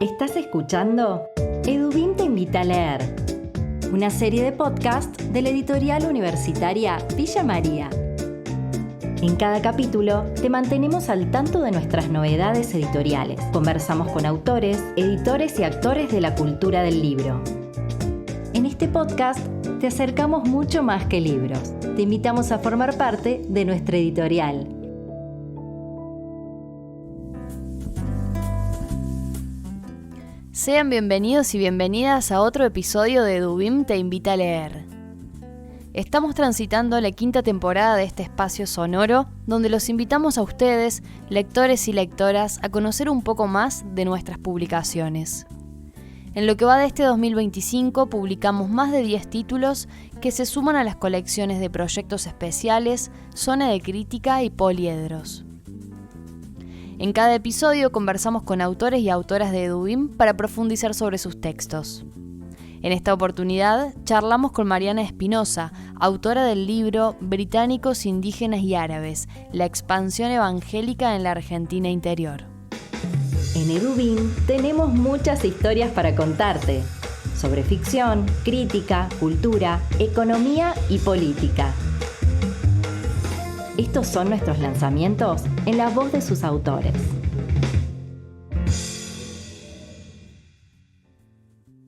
Estás escuchando Edubim te invita a leer, una serie de podcast de la editorial universitaria Villa María. En cada capítulo te mantenemos al tanto de nuestras novedades editoriales. Conversamos con autores, editores y actores de la cultura del libro. En este podcast te acercamos mucho más que libros. Te invitamos a formar parte de nuestra editorial. Sean bienvenidos y bienvenidas a otro episodio de Edubim te invita a leer. Estamos transitando la quinta temporada de este espacio sonoro, donde los invitamos a ustedes, lectores y lectoras, a conocer un poco más de nuestras publicaciones. En lo que va de este 2025, publicamos más de 10 títulos que se suman a las colecciones de Proyectos Especiales, Zona de Crítica y Poliedros. En cada episodio conversamos con autores y autoras de Edubim para profundizar sobre sus textos. En esta oportunidad charlamos con Mariana Espinosa, autora del libro Británicos, Indígenas y Árabes, la expansión evangélica en la Argentina interior. En Edubim tenemos muchas historias para contarte, sobre ficción, crítica, cultura, economía y política. Estos son nuestros lanzamientos en la voz de sus autores.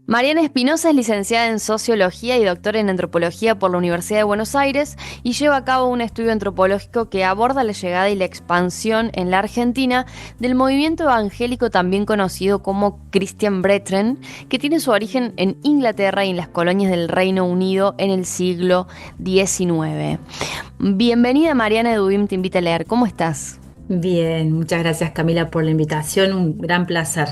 Mariana Espinosa es licenciada en Sociología y doctora en Antropología por la Universidad de Buenos Aires y lleva a cabo un estudio antropológico que aborda la llegada y la expansión en la Argentina del movimiento evangélico también conocido como Christian Brethren, que tiene su origen en Inglaterra y en las colonias del Reino Unido en el siglo XIX. Bienvenida Mariana, Edubim te invita a leer. ¿Cómo estás? Bien, muchas gracias Camila por la invitación, un gran placer.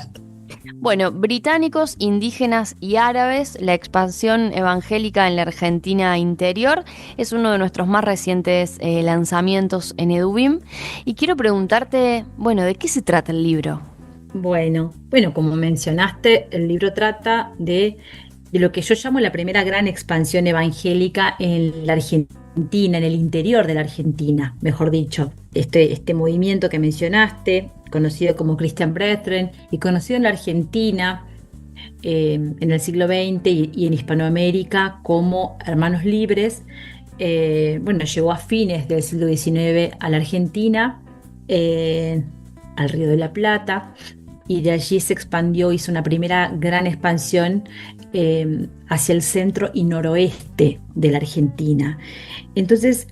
Bueno, Británicos, Indígenas y Árabes, la expansión evangélica en la Argentina interior, es uno de nuestros más recientes lanzamientos en Edubim. Y quiero preguntarte, ¿de qué se trata el libro? Bueno, como mencionaste, el libro trata de lo que yo llamo la primera gran expansión evangélica en la Argentina, en el interior de la Argentina, mejor dicho. Este movimiento que mencionaste, conocido como Christian Brethren y conocido en la Argentina en el siglo XX y en Hispanoamérica como Hermanos Libres, llegó a fines del siglo XIX a la Argentina, al Río de la Plata, y de allí se expandió, hizo una primera gran expansión hacia el centro y noroeste de la Argentina. Entonces,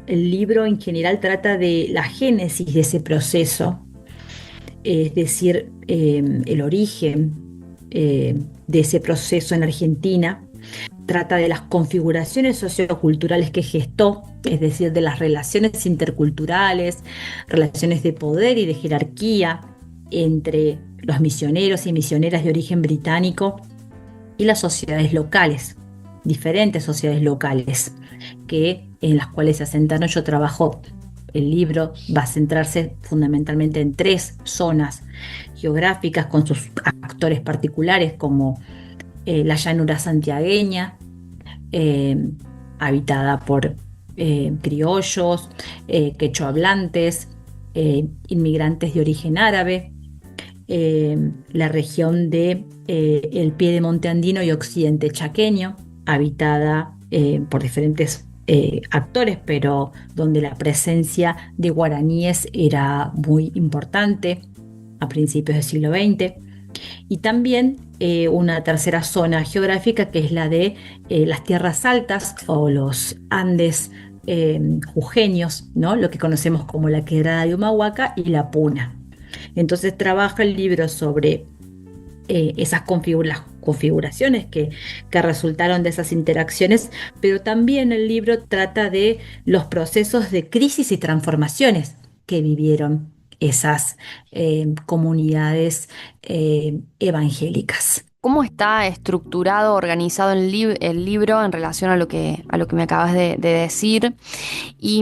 el libro en general trata de la génesis de ese proceso, es decir, el origen de ese proceso en Argentina. Trata de las configuraciones socioculturales que gestó, es decir, de las relaciones interculturales, relaciones de poder y de jerarquía entre los misioneros y misioneras de origen británico y las sociedades locales, diferentes sociedades locales en las cuales se asentaron. Yo trabajo, el libro va a centrarse fundamentalmente en 3 zonas geográficas con sus actores particulares, como la llanura santiagueña, habitada por criollos, quechohablantes, inmigrantes de origen árabe, la región de el piedemonte andino y occidente chaqueño, habitada por diferentes actores, pero donde la presencia de guaraníes era muy importante a principios del siglo XX. Y también una tercera zona geográfica, que es la de las tierras altas o los Andes jujeños, ¿no? Lo que conocemos como la Quebrada de Humahuaca y la Puna. Entonces trabaja el libro sobre esas configuraciones que resultaron de esas interacciones, pero también el libro trata de los procesos de crisis y transformaciones que vivieron esas comunidades evangélicas. ¿Cómo está estructurado, organizado el libro en relación a lo que me acabas de decir? Y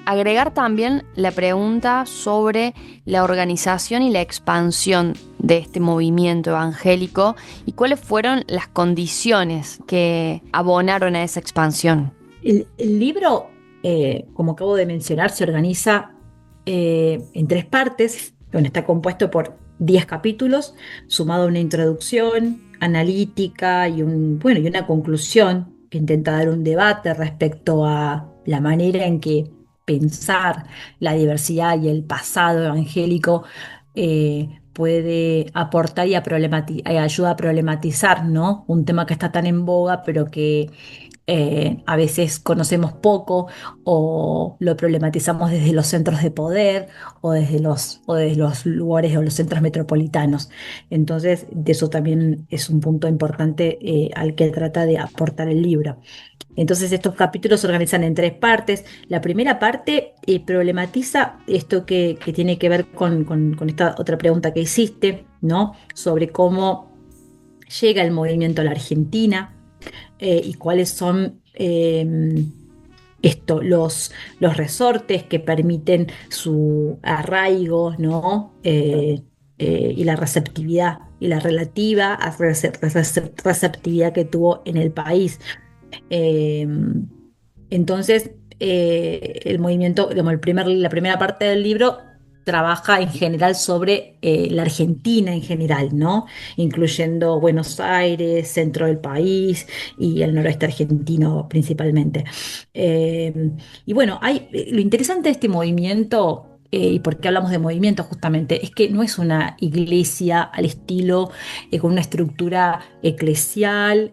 agregar también la pregunta sobre la organización y la expansión de este movimiento evangélico y cuáles fueron las condiciones que abonaron a esa expansión. El libro, como acabo de mencionar, se organiza en 3 partes. Está compuesto por 10 capítulos, sumado a una introducción analítica y una conclusión que intenta dar un debate respecto a la manera en que pensar la diversidad y el pasado evangélico puede aportar y ayuda a problematizar, ¿no? Un tema que está tan en boga, pero que a veces conocemos poco o lo problematizamos desde los centros de poder o desde los lugares o los centros metropolitanos. Entonces, de eso también es un punto importante al que trata de aportar el libro. Entonces estos capítulos se organizan en 3 partes. La primera parte problematiza esto que tiene que ver con esta otra pregunta que hiciste, ¿no? Sobre cómo llega el movimiento a la Argentina y cuáles son los resortes que permiten su arraigo, ¿no? Y la receptividad y la relativa receptividad que tuvo en el país. Eh, entonces, el movimiento, digamos, la primera parte del libro trabaja en general sobre la Argentina en general, ¿no? Incluyendo Buenos Aires, centro del país y el noroeste argentino principalmente. Y bueno, lo interesante de este movimiento. ¿Y por qué hablamos de movimiento justamente? Es que no es una iglesia al estilo con una estructura eclesial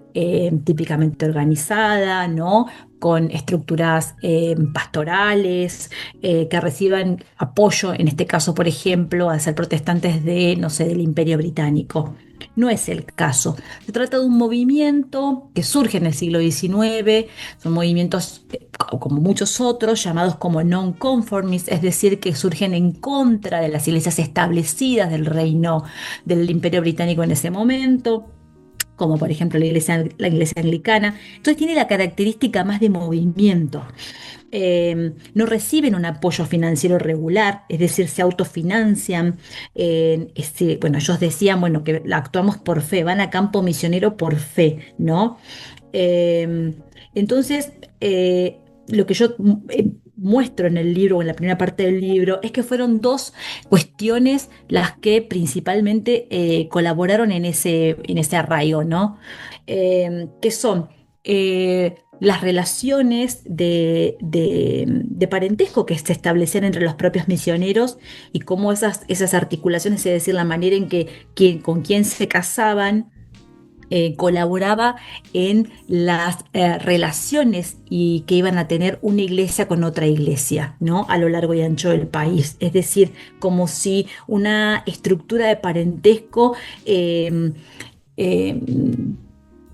típicamente organizada, ¿no? Con estructuras pastorales que reciban apoyo, en este caso, por ejemplo, a ser protestantes no sé, del Imperio Británico. No es el caso. Se trata de un movimiento que surge en el siglo XIX, son movimientos como muchos otros, llamados como non-conformist, es decir, que surgen en contra de las iglesias establecidas del reino del Imperio Británico en ese momento, como por ejemplo la iglesia anglicana. Entonces tiene la característica más de movimiento. No reciben un apoyo financiero regular, es decir, se autofinancian. Bueno, ellos decían, bueno, que actuamos por fe, van a campo misionero por fe, ¿no? Eh, entonces, lo que yo muestro en el libro, o en la primera parte del libro, es que fueron 2 cuestiones las que principalmente colaboraron en ese arraigo, ¿no? Que son las relaciones de parentesco que se establecían entre los propios misioneros y cómo esas articulaciones, es decir, la manera en que con quién se casaban, colaboraba en las relaciones y que iban a tener una iglesia con otra iglesia, ¿no? A lo largo y ancho del país. Es decir, como si una estructura de parentesco eh,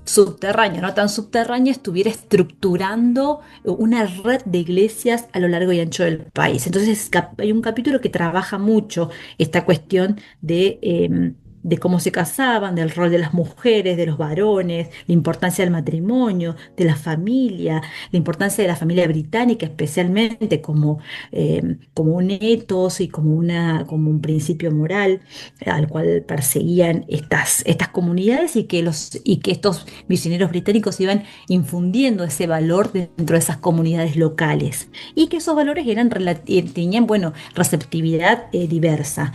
subterránea, no tan subterránea, estuviera estructurando una red de iglesias a lo largo y ancho del país. Entonces hay un capítulo que trabaja mucho esta cuestión de cómo se casaban, del rol de las mujeres, de los varones, la importancia del matrimonio, de la familia, la importancia de la familia británica especialmente como un ethos y como un principio moral al cual perseguían estas comunidades y que estos misioneros británicos iban infundiendo ese valor dentro de esas comunidades locales y que esos valores tenían, bueno, receptividad diversa.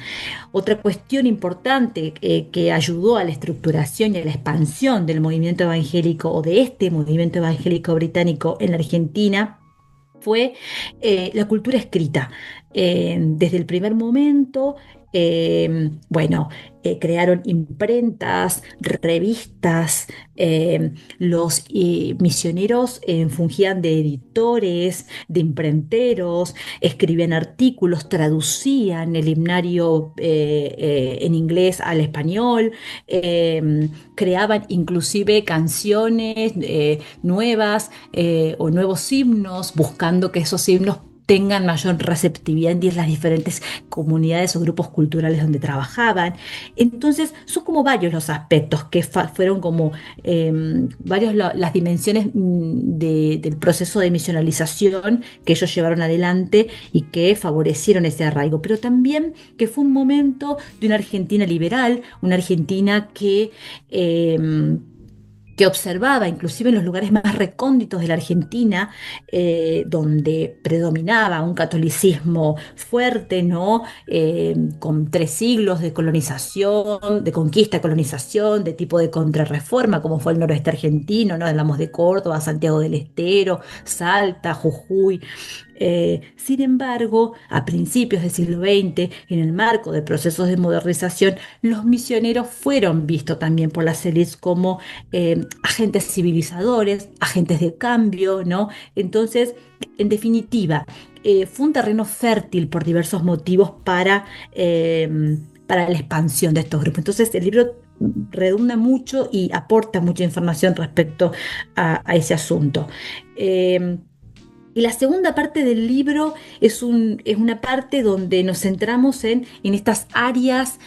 Otra cuestión importante que ayudó a la estructuración y a la expansión del movimiento evangélico o de este movimiento evangélico británico en la Argentina fue la cultura escrita. Desde el primer momento, bueno, crearon imprentas, revistas, los misioneros fungían de editores, de imprenteros, escribían artículos, traducían el himnario en inglés al español, creaban inclusive canciones nuevas o nuevos himnos, buscando que esos himnos tengan mayor receptividad en las diferentes comunidades o grupos culturales donde trabajaban. Entonces, son como varios los aspectos que fueron como varios las dimensiones del proceso de misionalización que ellos llevaron adelante y que favorecieron ese arraigo, pero también que fue un momento de una Argentina liberal, una Argentina que que observaba, inclusive en los lugares más recónditos de la Argentina, donde predominaba un catolicismo fuerte, ¿no? Con 3 siglos de colonización, de conquista, colonización, de tipo de contrarreforma, como fue el noroeste argentino, ¿no? Hablamos de Córdoba, Santiago del Estero, Salta, Jujuy. Sin embargo, a principios del siglo XX, en el marco de procesos de modernización, los misioneros fueron vistos también por las élites como agentes civilizadores, agentes de cambio, ¿no? Entonces, en definitiva, fue un terreno fértil por diversos motivos para la expansión de estos grupos. Entonces, el libro redunda mucho y aporta mucha información respecto a ese asunto. Y la segunda parte del libro es una parte donde nos centramos en estas áreas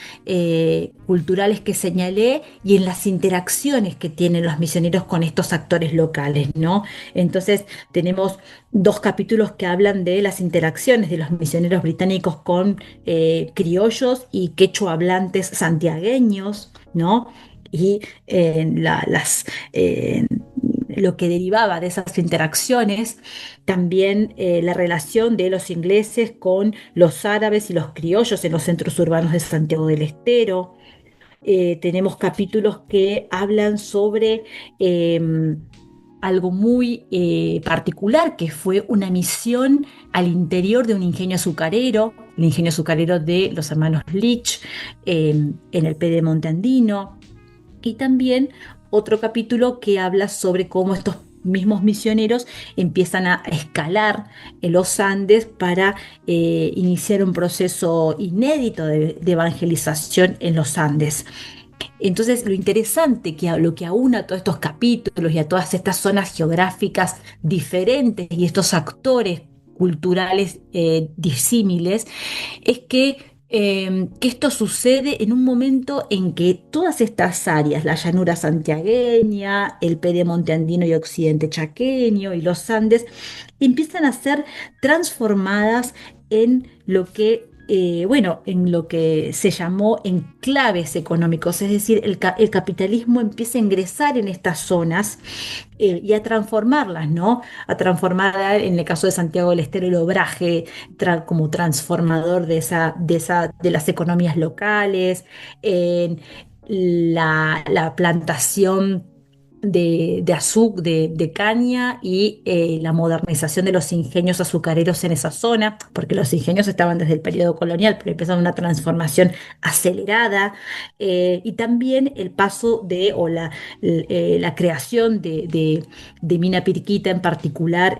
culturales que señalé y en las interacciones que tienen los misioneros con estos actores locales, ¿no? Entonces tenemos 2 capítulos que hablan de las interacciones de los misioneros británicos con criollos y quechua hablantes santiagueños, ¿no? Y lo que derivaba de esas interacciones, también la relación de los ingleses con los árabes y los criollos en los centros urbanos de Santiago del Estero. Tenemos capítulos que hablan sobre algo muy particular, que fue una misión al interior de un ingenio azucarero, el ingenio azucarero de los hermanos Leach, en el Pedemonte andino. Y también otro capítulo que habla sobre cómo estos mismos misioneros empiezan a escalar en los Andes para iniciar un proceso inédito de evangelización en los Andes. Entonces, lo interesante, lo que aúna a todos estos capítulos y a todas estas zonas geográficas diferentes y estos actores culturales disímiles, es que esto sucede en un momento en que todas estas áreas, la llanura santiagueña, el pedemonte andino y occidente chaqueño y los Andes, empiezan a ser transformadas en lo que en lo que se llamó enclaves económicos, es decir, el capitalismo empieza a ingresar en estas zonas y a transformarlas, ¿no? A transformar, en el caso de Santiago del Estero, el obraje como transformador de las economías locales, en la plantación de caña y la modernización de los ingenios azucareros en esa zona, porque los ingenios estaban desde el periodo colonial, pero empezaron una transformación acelerada, y también el paso la creación de Mina Pirquita en particular,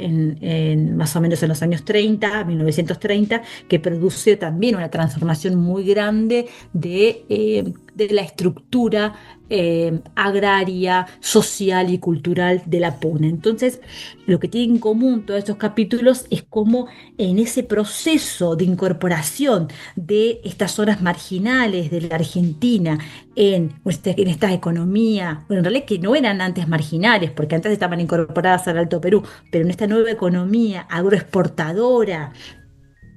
más o menos en los años 30, 1930, que produce también una transformación muy grande de la estructura agraria, social y cultural de la Puna. Entonces, lo que tiene en común todos estos capítulos es cómo en ese proceso de incorporación de estas zonas marginales de la Argentina en esta economía, bueno, en realidad que no eran antes marginales, porque antes estaban incorporadas al Alto Perú, pero en esta nueva economía agroexportadora,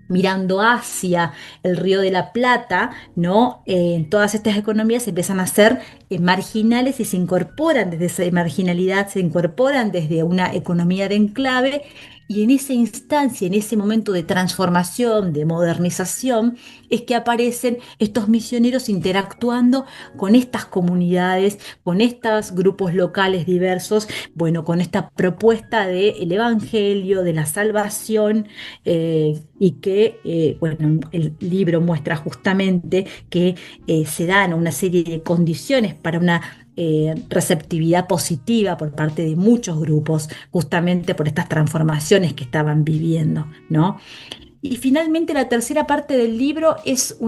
mirando hacia el Río de la Plata, ¿no? Todas estas economías empiezan a ser marginales y se incorporan desde esa marginalidad, se incorporan desde una economía de enclave, y en esa instancia, en ese momento de transformación, de modernización, es que aparecen estos misioneros interactuando con estas comunidades, con estos grupos locales diversos, bueno, con esta propuesta del evangelio, de la salvación, y que, bueno, el libro muestra justamente que se dan una serie de condiciones para una receptividad positiva por parte de muchos grupos, justamente por estas transformaciones que estaban viviendo, ¿no? Y finalmente la tercera parte del libro es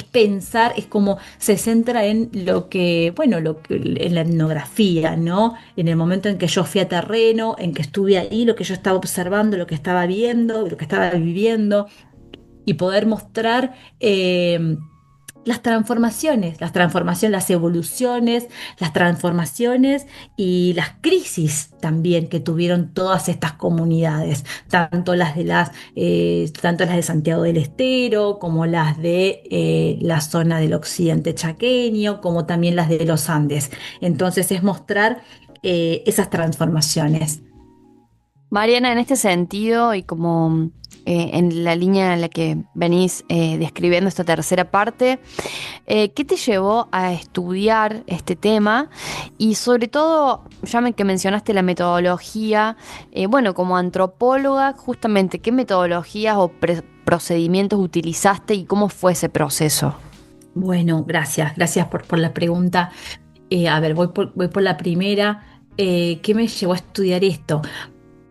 pensar, es como se centra en en la etnografía, ¿no? En el momento en que yo fui a terreno, en que estuve ahí, lo que yo estaba observando, lo que estaba viendo, lo que estaba viviendo, y poder mostrar las transformaciones, las evoluciones, las transformaciones y las crisis también que tuvieron todas estas comunidades, tanto las de Santiago del Estero, como las de la zona del occidente chaqueño, como también las de los Andes. Entonces es mostrar esas transformaciones. Mariana, en este sentido y como en la línea en la que venís describiendo esta tercera parte, ¿qué te llevó a estudiar este tema? Y sobre todo, que mencionaste la metodología, bueno, como antropóloga, justamente, ¿qué metodologías o procedimientos utilizaste y cómo fue ese proceso? Bueno, gracias por la pregunta. A ver, voy por la primera. ¿Qué me llevó a estudiar esto?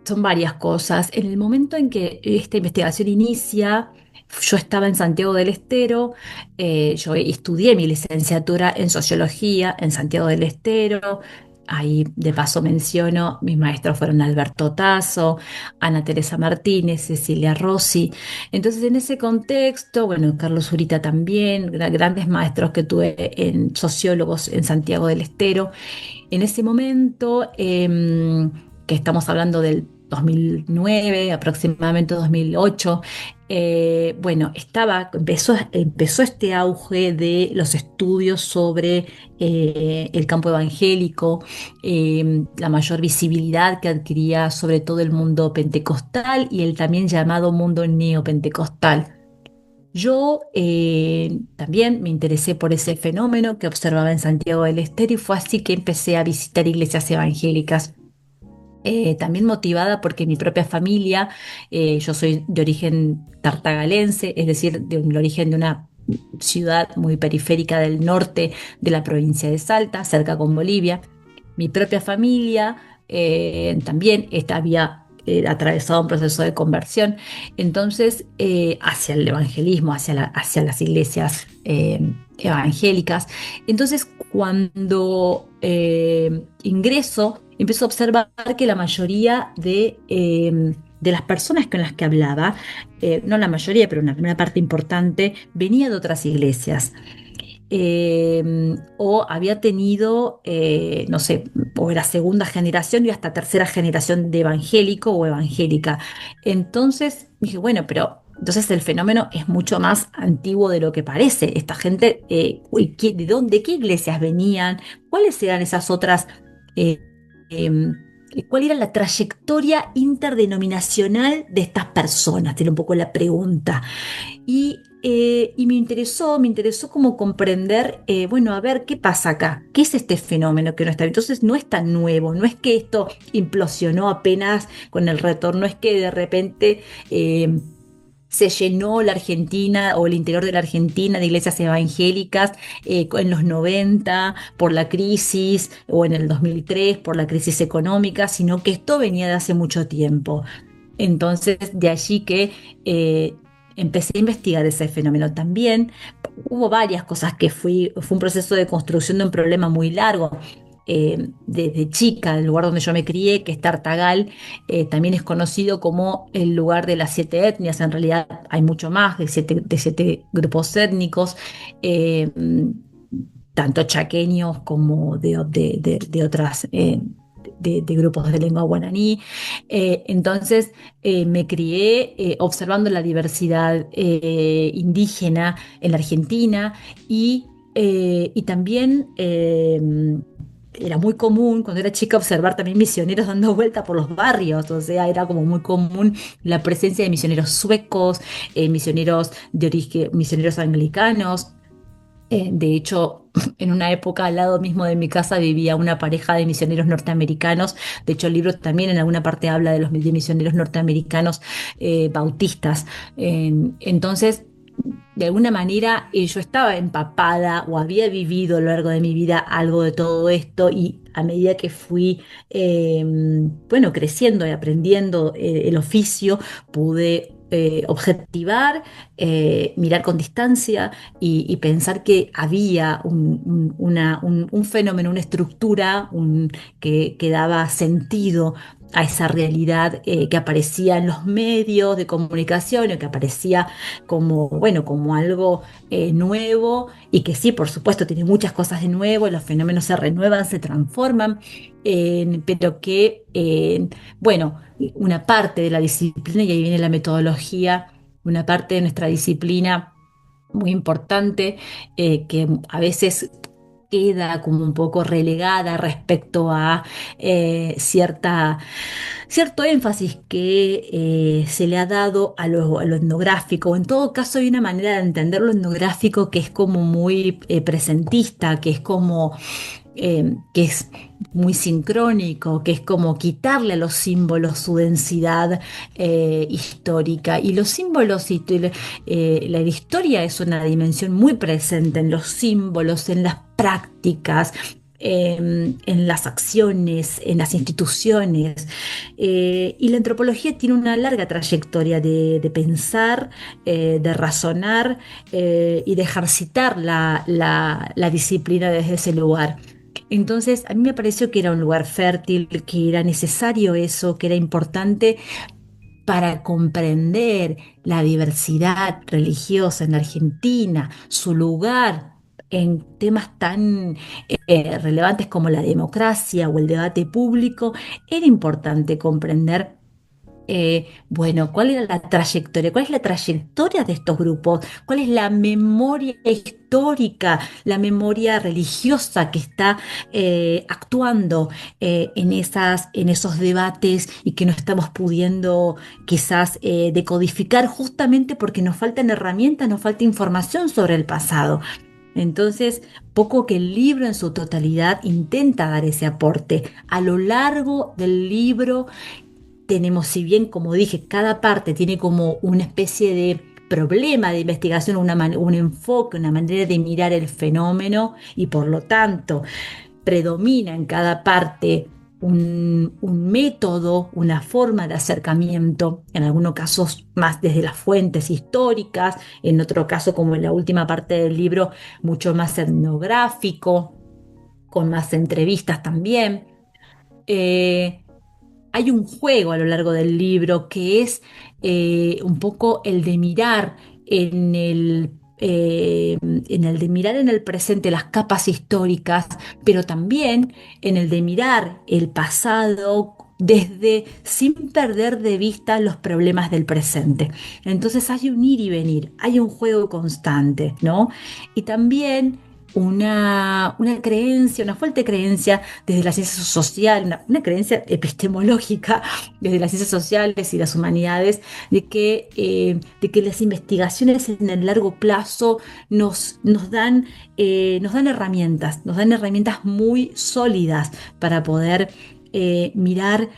Son varias cosas. En el momento en que esta investigación inicia, yo estaba en Santiago del Estero, yo estudié mi licenciatura en sociología en Santiago del Estero. Ahí de paso menciono, mis maestros fueron Alberto Tasso, Ana Teresa Martínez, Cecilia Rossi. Entonces en ese contexto, bueno, Carlos Zurita también, grandes maestros que tuve en sociólogos en Santiago del Estero. En ese momento, que estamos hablando del 2009, aproximadamente 2008, bueno, empezó este auge de los estudios sobre el campo evangélico, la mayor visibilidad que adquiría sobre todo el mundo pentecostal y el también llamado mundo neopentecostal. Yo también me interesé por ese fenómeno que observaba en Santiago del Estero y fue así que empecé a visitar iglesias evangélicas. También motivada porque mi propia familia, yo soy de origen tartagalense, es decir, del origen de una ciudad muy periférica del norte de la provincia de Salta, cerca con Bolivia. Mi propia familia también había atravesado un proceso de conversión, entonces hacia el evangelismo, hacia las iglesias evangélicas. Entonces, cuando ingreso, empiezo a observar que la mayoría de las personas con las que hablaba, no la mayoría, pero una parte importante, venía de otras iglesias. O había tenido, no sé, o era segunda generación y hasta tercera generación de evangélico o evangélica. Entonces dije, bueno, pero entonces el fenómeno es mucho más antiguo de lo que parece. Esta gente, ¿de dónde, qué iglesias venían? ¿Cuáles eran esas otras? eh, em, ¿Cuál era la trayectoria interdenominacional de estas personas? Tiene un poco la pregunta. Y me interesó como comprender, bueno, a ver qué pasa acá, qué es este fenómeno que no está. Entonces no es tan nuevo, no es que esto implosionó apenas con el retorno, es que de repente se llenó la Argentina o el interior de la Argentina de iglesias evangélicas en los 90 por la crisis o en el 2003 por la crisis económica, sino que esto venía de hace mucho tiempo. Entonces, de allí que empecé a investigar ese fenómeno. También hubo varias cosas fue un proceso de construcción de un problema muy largo. Desde chica, el lugar donde yo me crié, que es Tartagal, también es conocido como el lugar de las 7 etnias. En realidad hay mucho más, de siete grupos étnicos. eh, Tanto chaqueños como de otras de grupos de lengua guaraní. Entonces me crié observando la diversidad indígena en la Argentina y también era muy común cuando era chica observar también misioneros dando vuelta por los barrios, o sea, era como muy común la presencia de misioneros suecos, misioneros de origen, misioneros anglicanos. De hecho, en una época al lado mismo de mi casa vivía una pareja de misioneros norteamericanos. De hecho, el libro también en alguna parte habla de misioneros norteamericanos bautistas. Entonces, de alguna manera, yo estaba empapada o había vivido a lo largo de mi vida algo de todo esto y a medida que fui, bueno, creciendo y aprendiendo el oficio, pude objetivar, mirar con distancia y pensar que había un fenómeno, una estructura que daba sentido a esa realidad que aparecía en los medios de comunicación, o que aparecía como, bueno, como algo nuevo, y que sí, por supuesto, tiene muchas cosas de nuevo, los fenómenos se renuevan, se transforman, pero que, bueno, una parte de la disciplina, y ahí viene la metodología, una parte de nuestra disciplina muy importante, que a veces queda como un poco relegada respecto a cierto énfasis que se le ha dado a lo etnográfico. En todo caso, hay una manera de entender lo etnográfico que es como muy presentista, que es como que es muy sincrónico, que es como quitarle a los símbolos su densidad histórica. Y los símbolos, la historia es una dimensión muy presente en los símbolos, en las prácticas, en las acciones, en las instituciones. Y la antropología tiene una larga trayectoria de pensar, de razonar y de ejercitar la disciplina desde ese lugar. Entonces, a mí me pareció que era un lugar fértil, que era necesario eso, que era importante para comprender la diversidad religiosa en Argentina, su lugar en temas tan relevantes como la democracia o el debate público. Era importante comprender, bueno, ¿cuál era la trayectoria? ¿Cuál es la trayectoria de estos grupos? ¿Cuál es la memoria histórica, la memoria religiosa que está actuando en esos debates, y que no estamos pudiendo quizás decodificar, justamente porque nos faltan herramientas, nos falta información sobre el pasado? Entonces, poco que el libro en su totalidad intenta dar ese aporte. A lo largo del libro tenemos, si bien, como dije, cada parte tiene como una especie de problema de investigación, un enfoque, una manera de mirar el fenómeno, y por lo tanto predomina en cada parte un método, una forma de acercamiento, en algunos casos más desde las fuentes históricas, en otro caso, como en la última parte del libro, mucho más etnográfico, con más entrevistas también. Eh, Hay un juego a lo largo del libro que es un poco el de mirar en el de mirar en el presente las capas históricas, pero también en el de mirar el pasado desde, sin perder de vista los problemas del presente. Entonces hay un ir y venir, hay un juego constante, ¿no? Y también una creencia, una fuerte creencia desde la ciencia social, una creencia epistemológica desde las ciencias sociales y las humanidades, de que las investigaciones en el largo plazo nos dan herramientas muy sólidas para poder mirar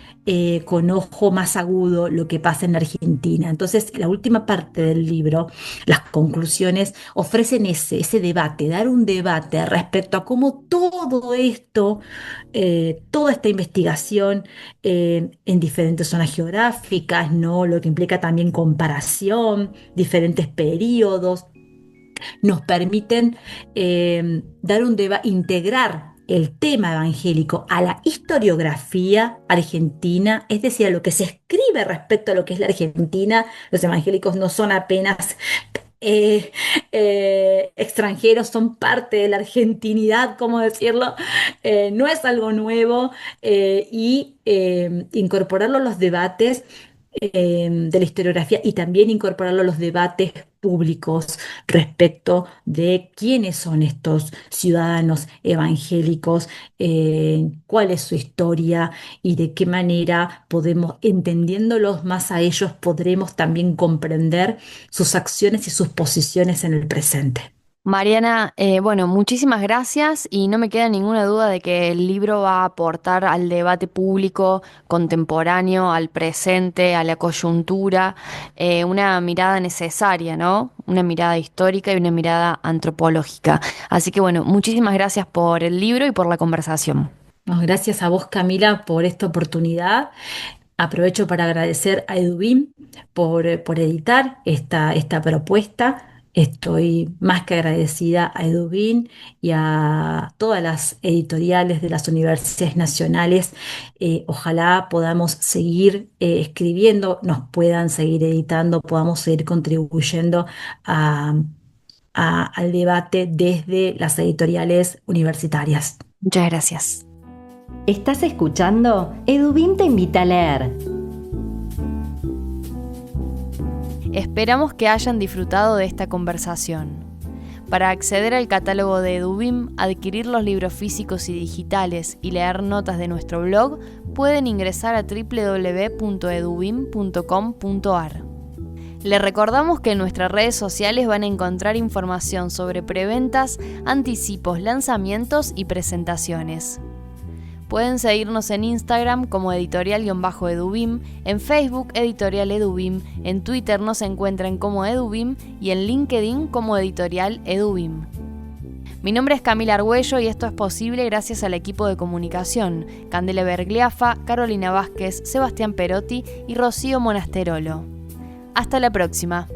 con ojo más agudo lo que pasa en Argentina. Entonces, la última parte del libro, las conclusiones, ofrecen ese debate, dar un debate respecto a cómo todo esto, toda esta investigación en diferentes zonas geográficas, ¿no? Lo que implica también comparación, diferentes periodos, nos permiten dar un debate, integrar el tema evangélico a la historiografía argentina, es decir, a lo que se escribe respecto a lo que es la Argentina. Los evangélicos no son apenas extranjeros, son parte de la argentinidad, ¿cómo decirlo? No es algo nuevo, y incorporarlo a los debates de la historiografía, y también incorporarlo a los debates públicos respecto de quiénes son estos ciudadanos evangélicos, cuál es su historia, y de qué manera podemos, entendiéndolos más a ellos, podremos también comprender sus acciones y sus posiciones en el presente. Mariana, bueno, muchísimas gracias y no me queda ninguna duda de que el libro va a aportar al debate público contemporáneo, al presente, a la coyuntura, una mirada necesaria, ¿no? Una mirada histórica y una mirada antropológica. Así que bueno, muchísimas gracias por el libro y por la conversación. No, gracias a vos, Camila, por esta oportunidad. Aprovecho para agradecer a Edubim por editar esta propuesta. Estoy más que agradecida a Edubin y a todas las editoriales de las universidades nacionales. Ojalá podamos seguir escribiendo, nos puedan seguir editando, podamos seguir contribuyendo a- al debate desde las editoriales universitarias. Muchas gracias. ¿Estás escuchando? Edubim te invita a leer. Esperamos que hayan disfrutado de esta conversación. Para acceder al catálogo de Edubim, adquirir los libros físicos y digitales y leer notas de nuestro blog, pueden ingresar a www.edubim.com.ar. Les recordamos que en nuestras redes sociales van a encontrar información sobre preventas, anticipos, lanzamientos y presentaciones. Pueden seguirnos en Instagram como editorial-edubim, en Facebook Editorial Edubim, en Twitter nos encuentran como Edubim y en LinkedIn como Editorial Edubim. Mi nombre es Camila Argüello y esto es posible gracias al equipo de comunicación, Candela Bergliafa, Carolina Vázquez, Sebastián Perotti y Rocío Monasterolo. Hasta la próxima.